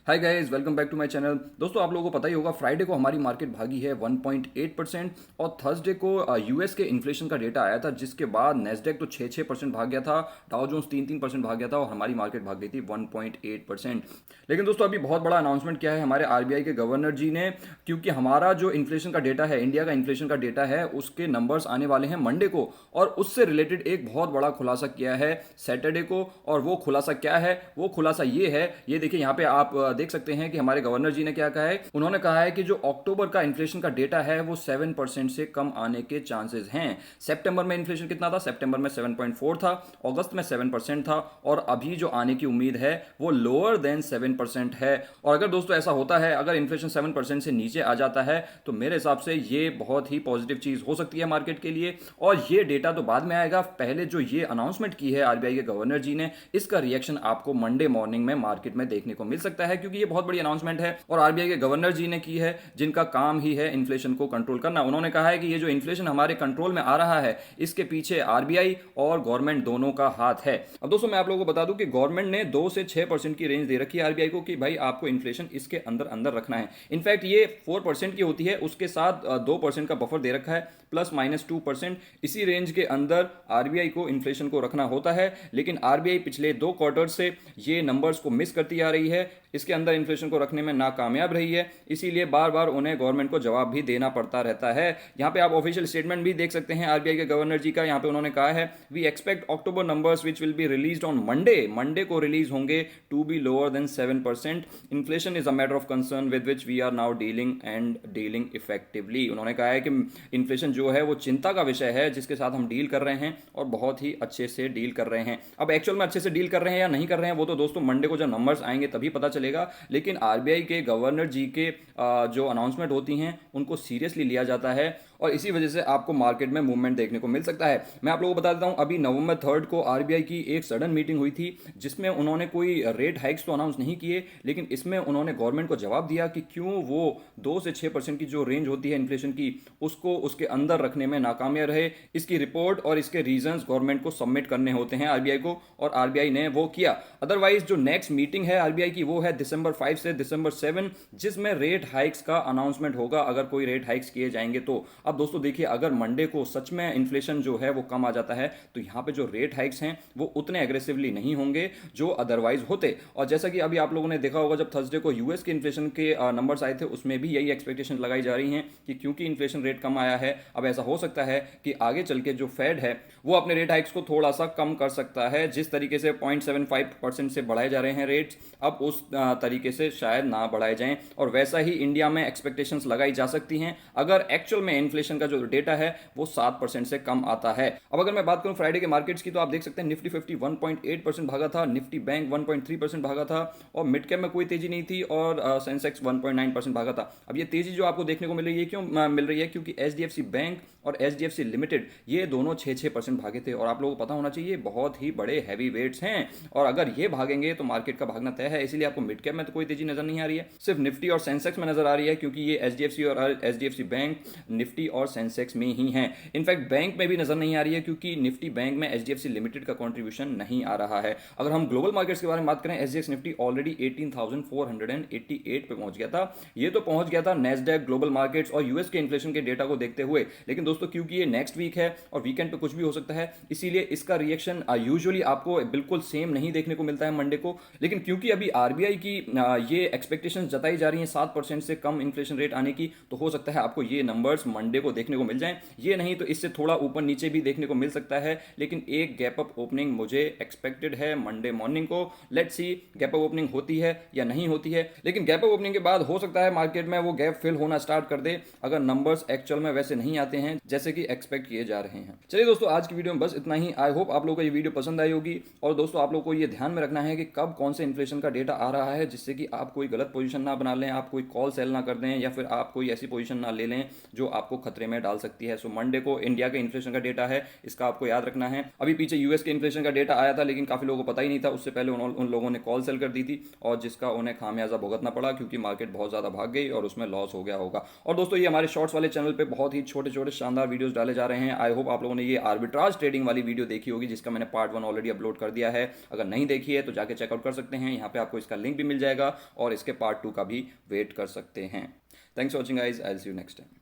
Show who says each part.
Speaker 1: Hi guys, welcome back to my channel. दोस्तों, आप लोगों को पता ही होगा फ्राइडे को हमारी मार्केट भागी है 1.8% और थर्सडे को यूएस के इन्फ्लेशन का डेटा आया था, जिसके बाद नेस्डेक तो 6% भाग गया था, डाउ जोन्स 3% भाग गया था और हमारी मार्केट भाग गई थी 1.8%। लेकिन दोस्तों, अभी बहुत बड़ा अनाउंसमेंट किया है हमारे आरबीआई के गवर्नर जी ने, क्योंकि हमारा जो इन्फ्लेशन का डेटा है, इंडिया का इन्फ्लेशन का डेटा है, उसके नंबर्स आने वाले हैं मंडे को और उससे रिलेटेड एक बहुत बड़ा खुलासा किया है सैटरडे को। और वो खुलासा क्या है? वो खुलासा ये है, ये देखिए यहाँ पे आप देख सकते हैं कि हमारे गवर्नर जी ने क्या कहा है। उन्होंने कहा है कि जो अक्टूबर का इन्फ्लेशन का डेटा है वो 7% से कम आने के चांसेस हैं। सितंबर में इन्फ्लेशन कितना था? सितंबर में 7.4 था, अगस्त में 7% था और अभी जो आने की उम्मीद है वो लोअर देन 7% है। और अगर दोस्तों ऐसा होता है, अगर इन्फ्लेशन 7% से नीचे आ जाता है तो मेरे हिसाब से ये बहुत ही पॉजिटिव चीज हो सकती है मार्केट के लिए। और ये डेटा तो बाद में आएगा, पहले जो ये अनाउंसमेंट की है आरबीआई के गवर्नर जी ने, इसका रिएक्शन आपको मंडे मॉर्निंग में मार्केट में देखने को मिल सकता है, क्योंकि ये बहुत बड़ी अनाउंसमेंट है और आरबीआई के गवर्नर जी ने की है, जिनका काम ही है इन्फ्लेशन को कंट्रोल करना। उन्होंने कहा है कि ये जो इन्फ्लेशन हमारे कंट्रोल में आ रहा है, इसके पीछे आरबीआई और गवर्नमेंट दोनों का हाथ है। अब दोस्तों, मैं आप लोगों को बता दूं कि गवर्नमेंट ने 2 से 6% की रेंज दे रखी है आरबीआई को कि भाई आपको इन्फ्लेशन इसके अंदर अंदर रखना है। इनफैक्ट ये 4% की होती है, उसके साथ 2% का बफर दे रखा है, ±2%। इसी रेंज के अंदर आरबीआई को इन्फ्लेशन को रखना होता है। लेकिन आरबीआई पिछले 2 क्वार्टर से ये नंबर्स को मिस करती आ रही है, इसके अंदर इन्फ्लेशन को रखने में नाकामयाब रही है, इसीलिए बार बार उन्हें गवर्नमेंट को जवाब भी देना पड़ता रहता है। यहां पे आप ऑफिशियल स्टेटमेंट भी देख सकते हैं आरबीआई के गवर्नर जी का। यहां पे उन्होंने कहा है, we expect October numbers which will be released on Monday को रिलीज होंगे to be lower than 7%। Inflation is a matter of concern with which we are now dealing effectively. उन्होंने कहा है कि इन्फ्लेशन जो है वो चिंता का विषय है, जिसके साथ हम डील कर रहे हैं और बहुत ही अच्छे से डील कर रहे हैं। अब एक्चुअल में अच्छे से डील कर रहे हैं या नहीं कर रहे हैं, वो तो दोस्तों मंडे को जब नंबर्स आएंगे तभी पता चलेगा। लेकिन आरबीआई के गवर्नर जी के जो अनाउंसमेंट होती हैं उनको सीरियसली लिया जाता है और इसी वजह से आपको मार्केट में मूवमेंट देखने को मिल सकता है। मैं आप लोगों को बता देता हूं, अभी नवंबर 3 को आरबीआई की एक सडन मीटिंग हुई थी, जिसमें उन्होंने कोई रेट हाइक्स तो अनाउंस नहीं किए, लेकिन इसमें उन्होंने गवर्नमेंट को जवाब दिया कि क्यों वो 2 से 6% की जो रेंज होती है इन्फ्लेशन की, उसको उसके अंदर रखने में नाकामयाब रहे। इसकी रिपोर्ट और इसके रीजंस गवर्नमेंट को सबमिट करने होते हैं आरबीआई को, और आरबीआई ने वो किया। अदरवाइज जो नेक्स्ट मीटिंग है आरबीआई की वो है दिसंबर 5 से दिसंबर 7, जिसमें रेट हाइक्स का अनाउंसमेंट होगा, अगर कोई रेट हाइक्स किए जाएंगे तो। अब दोस्तों देखिए, अगर मंडे को सच में इन्फ्लेशन जो है वो कम आ जाता है तो यहां पे जो रेट हाइक्स हैं वो उतने एग्रेसिवली नहीं होंगे जो अदरवाइज होते। और जैसा कि अभी आप लोगों ने देखा होगा, जब थर्सडे को यूएस के इन्फ्लेशन के नंबर्स आए थे, उसमें भी यही एक्सपेक्टेशन लगाई जा रही हैं कि क्योंकि इन्फ्लेशन रेट कम आया है, अब ऐसा हो सकता है कि आगे चल के जो फेड है वो अपने रेट हाइक्स को थोड़ा सा कम कर सकता है। जिस तरीके से 0.75% से बढ़ाए जा रहे हैं रेट्स, अब उस तरीके से शायद ना बढ़ाए जाएं, और वैसा ही इंडिया में एक्सपेक्टेशंस लगाई जा सकती हैं अगर एक्चुअल में इन्फ्लेशन का जो डेटा है वो 7% से कम आता है। अब अगर मैं बात करूं फ्राइडे के मार्केट्स की, तो आप देख सकते हैं निफ्टी 50 1.8% भागा था, निफ्टी बैंक 1.3% भागा था और मिड कैप में कोई तेजी नहीं थी, और सेंसेक्स 1.9% भागा था। अब ये तेजी जो आपको देखने को मिल रही है, क्यों मिल रही है? क्योंकि एचडीएफसी बैंक और एचडीएफसी लिमिटेड ये दोनों 6% भागे थे, और आप लोगों को पता होना चाहिए बहुत ही बड़े हैवी वेट्स हैं, और अगर ये भागेंगे तो मार्केट का भागना तय है। इसीलिए आपको मिड कैप में तो कोई तेजी नजर नहीं आ रही है, सिर्फ निफ्टी और सेंसेक्स में नजर आ रही है, क्योंकि ये एचडीएफसी और एचडीएफसी बैंक निफ्टी और सेंसेक्स में ही है। इनफैक्ट बैंक में भी नजर नहीं आ रही है, क्योंकि निफ्टी बैंक में एचडीएफसी लिमिटेड का कंट्रीब्यूशन नहीं आ रहा है। अगर हम ग्लोबल मार्केट्स के बारे में बात करें, एसजीएक्स निफ्टी ऑलरेडी 18,488 पे पहुंच गया था। ये तो पहुंच गया था नेस्डैक, ग्लोबल मार्केट्स और यूएस के इन्फ्लेशन के डेटा को देखते हुए, लेकिन दोस्तों क्योंकि ये नेक्स्ट वीक है और वीकेंड पे कुछ भी हो सकता है, इसीलिए इसका रिएक्शन यूजुअली आपको बिल्कुल सेम नहीं देखने को मिलता है मंडे को। लेकिन क्योंकि अभी आरबीआई की ये एक्सपेक्टेशंस जताई जा रही हैं 7% से कम इन्फ्लेशन रेट आने की, तो हो सकता है आपको ये नंबर्स मंडे को देखने को मिल जाएं। ये नहीं तो इससे थोड़ा ऊपर नीचे भी देखने को मिल सकता है, लेकिन एक गैप अप ओपनिंग मुझे एक्सपेक्टेड है मंडे मॉर्निंग को। Let's see gap up opening होती है या नहीं होती है, लेकिन गैप अप ओपनिंग के बाद हो सकता है मार्केट में वो गैप फिल होना स्टार्ट कर दे, अगर नंबर्स एक्चुअल में वैसे नहीं आते हैं जैसे कि एक्सपेक्ट किए जा रहे हैं। चलिए दोस्तों, आज की वीडियो में बस इतना ही। आई होप आप लोगों को ये वीडियो पसंद आई होगी, और दोस्तों आप लोगों को ये ध्यान में रखना है कि कब कौन से इन्फ्लेशन का डेटा आ रहा है, जिससे कि आप कोई गलत पोजीशन ना बना लें, आप कोई कॉल सेल ना कर दें, या फिर आप कोई ऐसी पोजीशन ना ले लें जो आपको खतरे में डाल सकती है। सो मंडे को इंडिया के इन्फ्लेशन का डेटा है, इसका आपको याद रखना है। अभी पीछे यूएस के इन्फ्लेशन का डेटा आया था, लेकिन काफी लोगों को पता ही नहीं था, उससे पहले उन लोगों ने कॉल सेल कर दी थी, और जिसका उन्हें खामियाजा भुगतना पड़ा, क्योंकि मार्केट बहुत ज्यादा भाग गई और उसमें लॉस हो गया होगा। और दोस्तों, ये हमारे शॉर्ट्स वाले चैनल पे बहुत ही छोटे छोटे शानदार वीडियोस डाले जा रहे हैं। आई होप आप लोगों ने ये आर्बिट्राज ट्रेडिंग वाली वीडियो देखी होगी, जिसका मैंने पार्ट 1 ऑलरेडी अपलोड कर दिया है। अगर नहीं देखी है तो जाके चेकआउट कर सकते हैं, यहाँ पे आपको इसका लिंक भी मिल जाएगा और इसके पार्ट 2 का भी वेट कर सकते हैं। Thanks for watching guys, I will see you next time.